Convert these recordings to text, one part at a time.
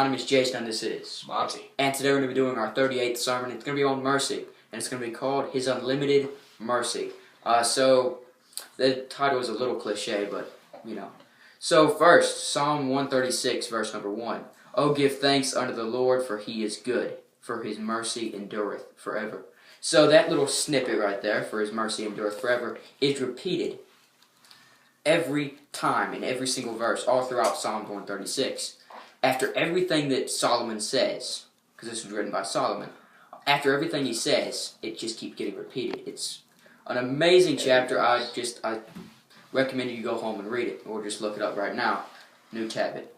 My name is Jason and this is Monty. And today we're going to be doing our 38th sermon. It's going to be on mercy, and it's going to be called His Unlimited Mercy. So the title is a little cliche, but you know. So first, Psalm 136, verse number 1. Oh, give thanks unto the Lord, for He is good, for His mercy endureth forever. So that little snippet right there, for His mercy endureth forever, is repeated every time in every single verse, all throughout Psalm 136. After everything that Solomon says, because this was written by Solomon, after everything he says, it just keeps getting repeated. It's an amazing chapter. I recommend you go home and read it, or just look it up right now. New tab it.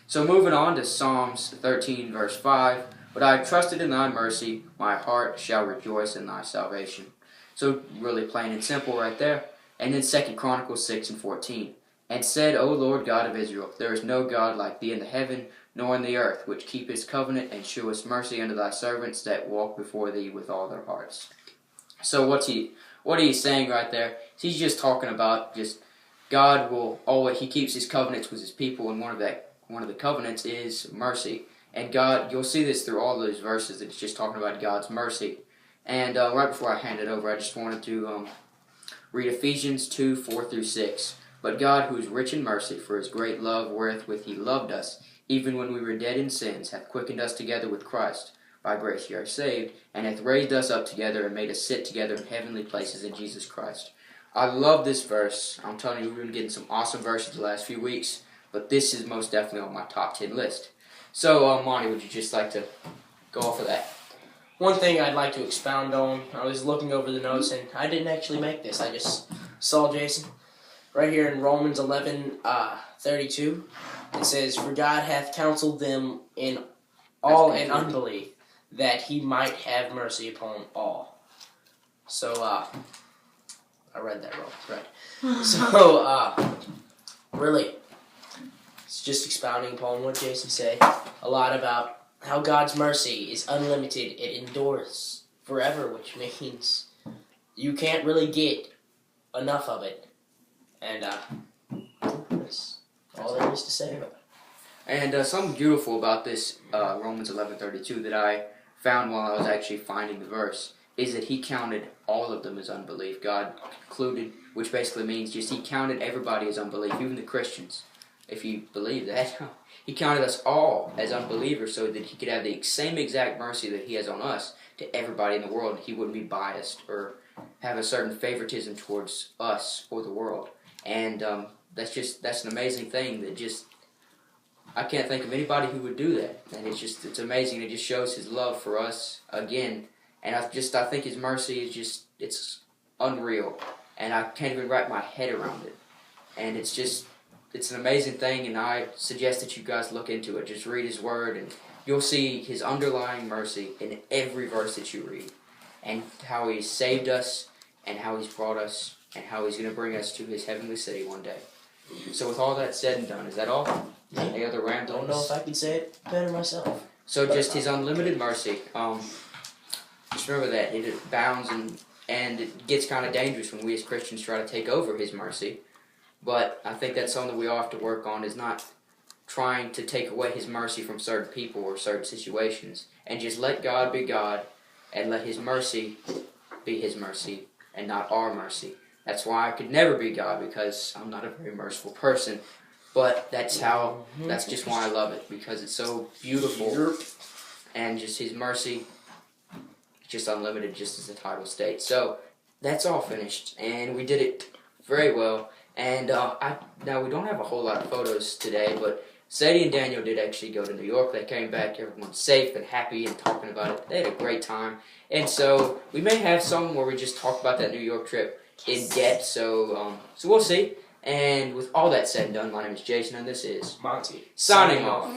So moving on to Psalms 13, verse 5. But I have trusted in thy mercy, my heart shall rejoice in thy salvation. So really plain and simple right there. And then 2 Chronicles 6 and 14. And said, O Lord God of Israel, there is no God like thee in the heaven, nor in the earth, which keepest covenant and shewest mercy unto thy servants that walk before thee with all their hearts. So what are you saying right there? He's just talking about just God will always, He keeps His covenants with His people, and one of the covenants is mercy. And God, you'll see this through all those verses. It's just talking about God's mercy. And right before I hand it over, I just wanted to read Ephesians 2, 4 through 6. But God, who is rich in mercy, for His great love wherewith He loved us, even when we were dead in sins, hath quickened us together with Christ. By grace ye are saved, and hath raised us up together, and made us sit together in heavenly places in Jesus Christ. I love this verse. I'm telling you, we've been getting some awesome verses the last few weeks, but this is most definitely on my top 10 list. So, Monty, would you just like to go off of that? One thing I'd like to expound on, I was looking over the notes, and I didn't actually make this. I just saw Jason. Right here in Romans 11:32, it says, For God hath counseled them in all in unbelief, that He might have mercy upon all. So, I read that wrong, right. So, really, it's just expounding upon what Jason said. A lot about how God's mercy is unlimited. It endures forever, which means you can't really get enough of it. And that's all there is to say about it. And something beautiful about this Romans 11:32 that I found while I was actually finding the verse is that He counted all of them as unbelief. God concluded, which basically means just He counted everybody as unbelief, even the Christians. If you believe that, He counted us all as unbelievers so that He could have the same exact mercy that He has on us to everybody in the world. He wouldn't be biased or have a certain favoritism towards us or the world. And that's an amazing thing that just, I can't think of anybody who would do that. And it's amazing. It just shows His love for us again. And I think His mercy is it's unreal. And I can't even wrap my head around it. And it's an amazing thing, and I suggest that you guys look into it. Just read His Word, and you'll see His underlying mercy in every verse that you read. And how He's saved us, and how He's brought us, and how He's going to bring us to His heavenly city one day. So with all that said and done, is that all? Any other ramblings? Don't know if I could say it better myself. So just His unlimited mercy. Just remember that. It abounds, and it gets kind of dangerous when we as Christians try to take over His mercy. But I think that's something that we all have to work on, is not trying to take away His mercy from certain people or certain situations. And just let God be God, and let His mercy be His mercy, and not our mercy. That's why I could never be God, because I'm not a very merciful person. But that's just why I love it, because it's so beautiful. And just His mercy, just unlimited, just as the title states. So that's all finished, and we did it very well. And now we don't have a whole lot of photos today, but Sadie and Daniel did actually go to New York. They came back, everyone's safe and happy and talking about it. They had a great time. And so we may have some where we just talk about that New York trip in depth. So we'll see. And with all that said and done, my name is Jason, and this is Monty. Signing off.